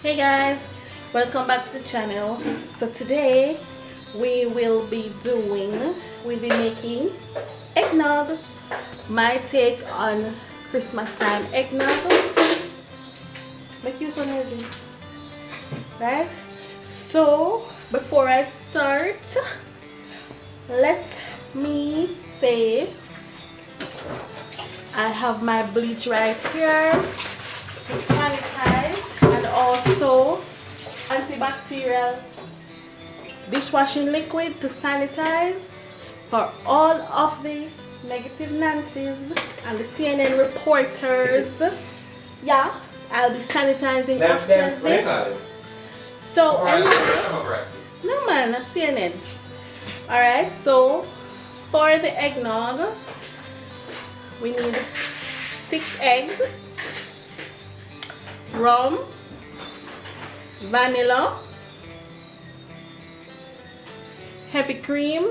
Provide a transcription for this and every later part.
Hey guys, welcome back to the channel. So today we'll be making eggnog, my take on Christmas time eggnog. Make you so noisy, right? So before I start, let me say I have my bleach right here to sanitize, and also antibacterial dishwashing liquid to sanitize for all of the negative Nancy's and the CNN reporters. Yeah, I'll be sanitizing after this. So anyway, no man, that's CNN. Alright, so for the eggnog, we need 6 eggs, rum, vanilla, heavy cream,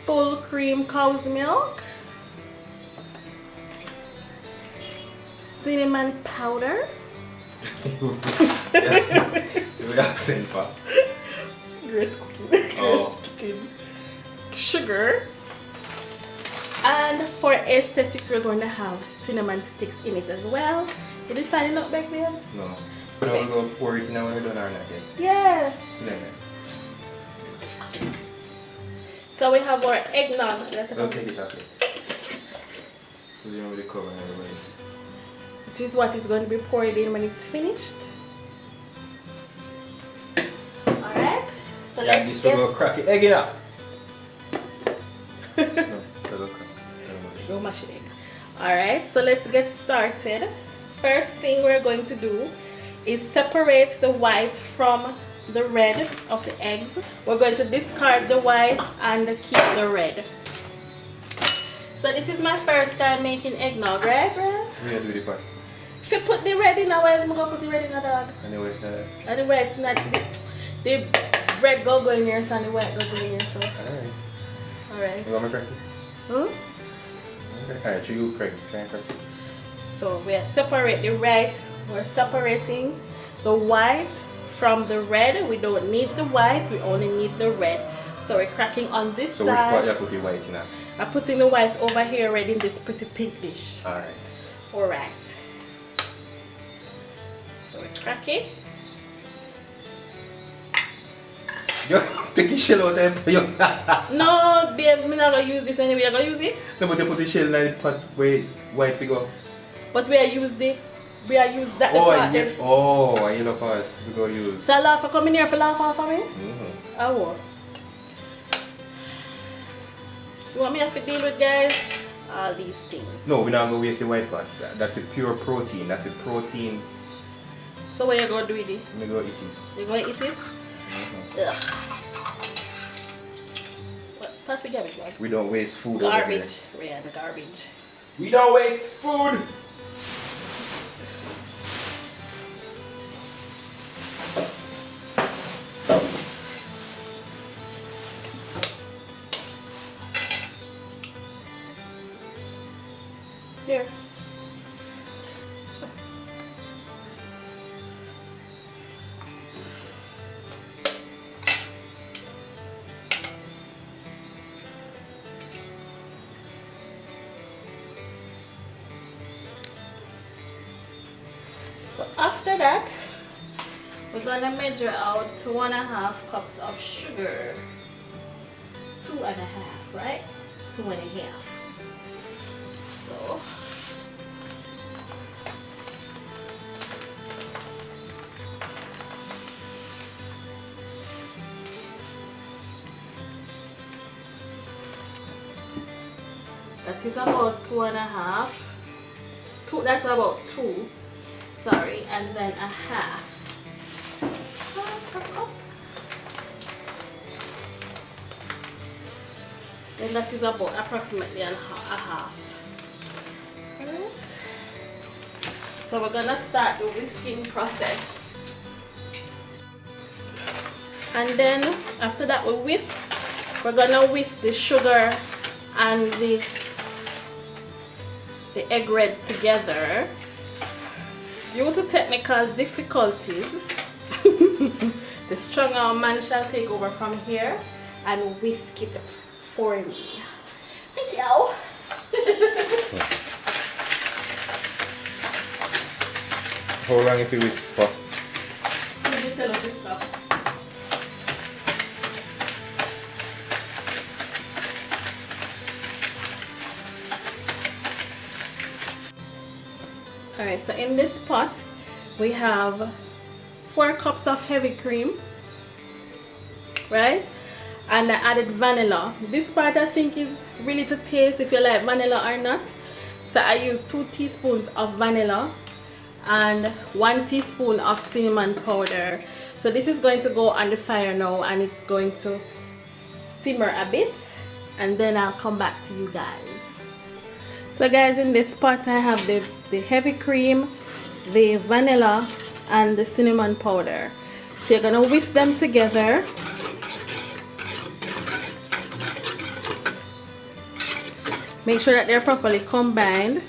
full cream cow's milk, cinnamon powder, accent pa. Grace Kitchen, sugar, and for aesthetics we're going to have cinnamon sticks in it as well. Did you find it up back there? No. But I'm going to pour it now when we're done or not yet? Yes. Cinnamon. So we have our eggnog. Don't take it off yet. So you know the cover and everybody. Which is what is going to be poured in when it's finished. Alright. So yeah, this will go crack it. Egg it up. No, that'll crack. Go mash the egg. Alright, so let's get started. First thing we're going to do is separate the white from the red of the eggs. We're going to discard the white and keep the red. So this is my first time making eggnog, right? We're going to do the part. If you put the red in, now where's I'm going to put the red in the dog? Anyway, anyway, it's not the red go in here, so the white go in here. So. Alright. Alright. You want me to crack it? Hmm? Alright, so you crack it. Try and crack it. So we're separating the white from the red. We don't need the white, we only need the red. So we're cracking on this side. So which part you put the white in? I'm putting the white over here already in this pretty pink dish. Alright. Alright. So we're cracking. You take the shell out and put your no, babes, I'm not going to use this anyway. I'm going to use it. No, but you put the shell in the pot where white pick up. But we are use that part. Oh, a yellow part we go use. So laugh for coming here for laugh off of me? Oh. So what me have to deal with, guys? All these things. No, we're not going to waste the white part. That's a pure protein. That's a protein. So what you going to do with it? I'm going to go eat it. You going to eat it? Ugh. What? Pass the garbage bag. We don't waste food. Garbage. Yeah, the garbage. We don't waste food. Here. So after that, we're gonna measure out 2.5 cups of sugar. 2.5, right? 2.5. So that is about 2.5. That's about 2. Sorry, and then a half. Then that is about approximately a half. Alright. So we're gonna start the whisking process. And then after that we whisk, we're gonna whisk the sugar and the the egg red together. Due to technical difficulties, the strong arm man shall take over from here and whisk it for me. Thank you. How long if you whisk for? Let me tell you this stuff. Alright, so in this pot we have 4 cups of heavy cream, right? And I added vanilla. This part I think is really to taste if you like vanilla or not. So I used 2 teaspoons of vanilla and 1 teaspoon of cinnamon powder. So this is going to go on the fire now and it's going to simmer a bit and then I'll come back to you guys. So guys, in this pot I have the heavy cream, the vanilla and the cinnamon powder. So you're gonna whisk them together. Make sure that they're properly combined.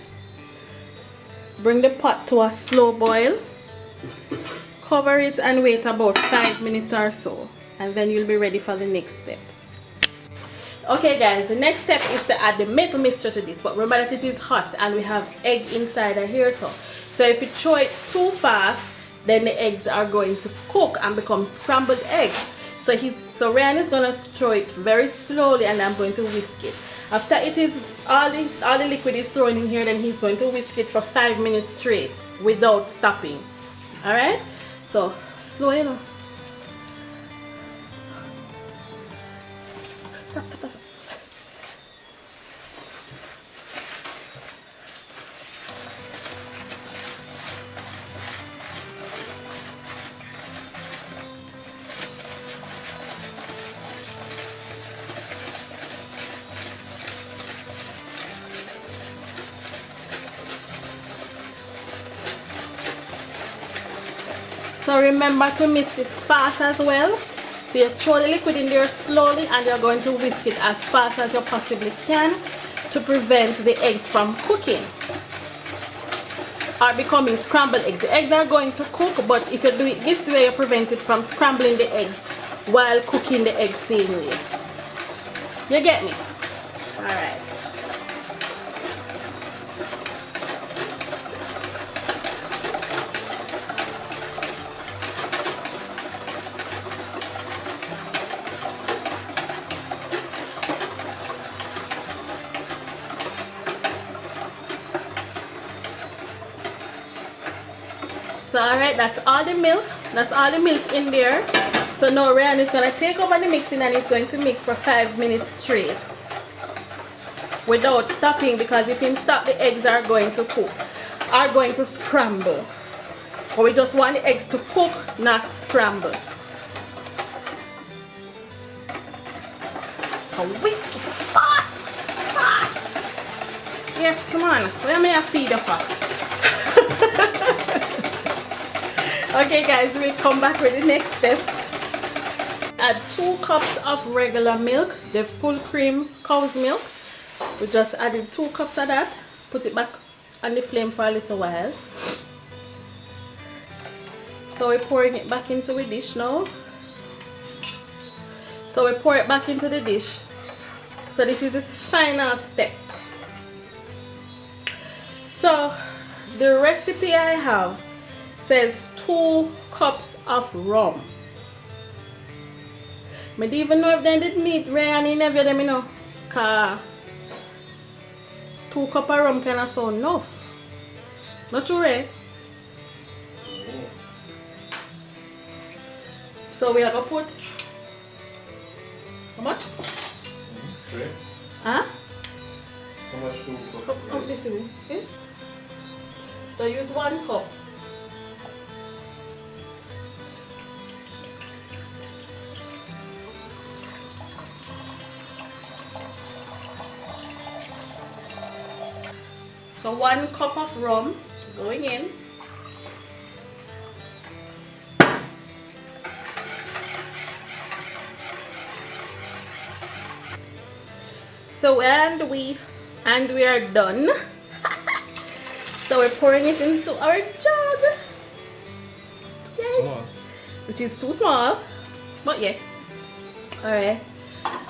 Bring the pot to a slow boil. Cover it and wait about 5 minutes or so, and then you'll be ready for the next step. Okay guys, the next step is to add the milk mixture to this, but remember that it is hot and we have egg inside of here. So if you throw it too fast, then the eggs are going to cook and become scrambled eggs. So Ryan is going to throw it very slowly and I'm going to whisk it. After it is all the liquid is thrown in here, then he's going to whisk it for 5 minutes straight without stopping. Alright? So slow it up. Stop. So remember to mix it fast as well. So you throw the liquid in there slowly and you're going to whisk it as fast as you possibly can to prevent the eggs from cooking or becoming scrambled eggs. The eggs are going to cook, but if you do it this way, you prevent it from scrambling the eggs while cooking the eggs same way. You get me? Alright. So alright, that's all the milk in there. So now Ryan is going to take over the mixing and he's going to mix for 5 minutes straight without stopping, because if he stop, the eggs are going to cook, are going to scramble. But we just want the eggs to cook, not scramble. So whisk it fast. Yes man, where may I feed up at? Okay guys, we'll come back with the next step. Add 2 cups of regular milk, the full cream cow's milk. We just added 2 cups of that. Put it back on the flame for a little while. So we're pouring it back into a dish now. So we pour it back into the dish. So this is the final step. So the recipe I have says 2 cups of rum. I don't even know if they did meet Ryan and Nephew them, you know, cause 2 cups of rum kind of sound enough. Not true, Ray? So we are going to put how much? Huh? How much 2 cups? Of this way. Okay? So use 1 cup. So 1 cup of rum going in. So and we are done. So we're pouring it into our jug. Yay. Come on. Which is too small. But yeah. Alright.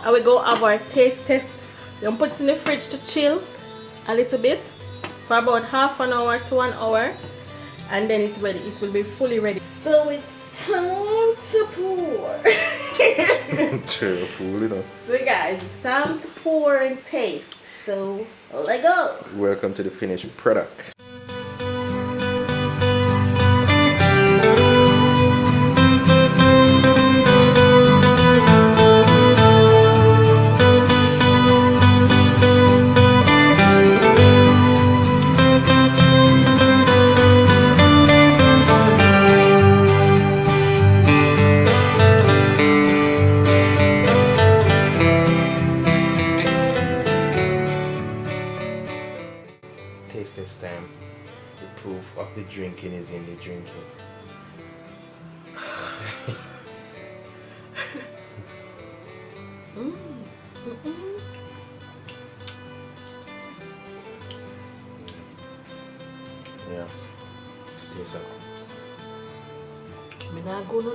And we go have our taste test. Then put it in the fridge to chill a little bit for about half an hour to 1 hour. And then it's ready. It will be fully ready. So it's time to pour. True, fool, you know. So guys, it's time to pour and taste. So let go. Welcome to the finished product. Taste test time. The proof of the drinking is in the drinking. Yeah. Taste it. Me not go no.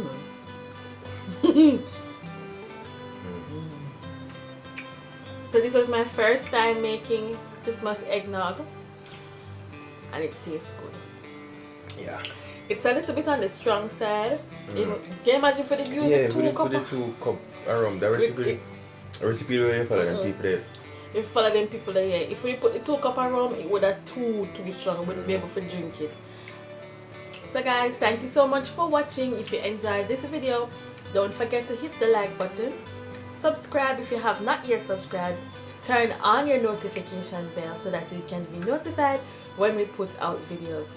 So this was my first time making Christmas eggnog. And it tastes good. Yeah. It's a little bit on the strong side. Can you imagine for the use Yeah, of we 2 put the cup? 2 cup around the recipe. A recipe where you follow them people there. If you follow them people there, yeah. If we put the 2 cup of rum, it would have too strong. We wouldn't be able to drink it. So guys, thank you so much for watching. If you enjoyed this video, don't forget to hit the like button. Subscribe if you have not yet subscribed. Turn on your notification bell so that you can be notified when we put out videos.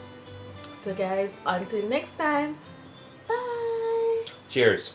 So guys, until next time, bye. Cheers.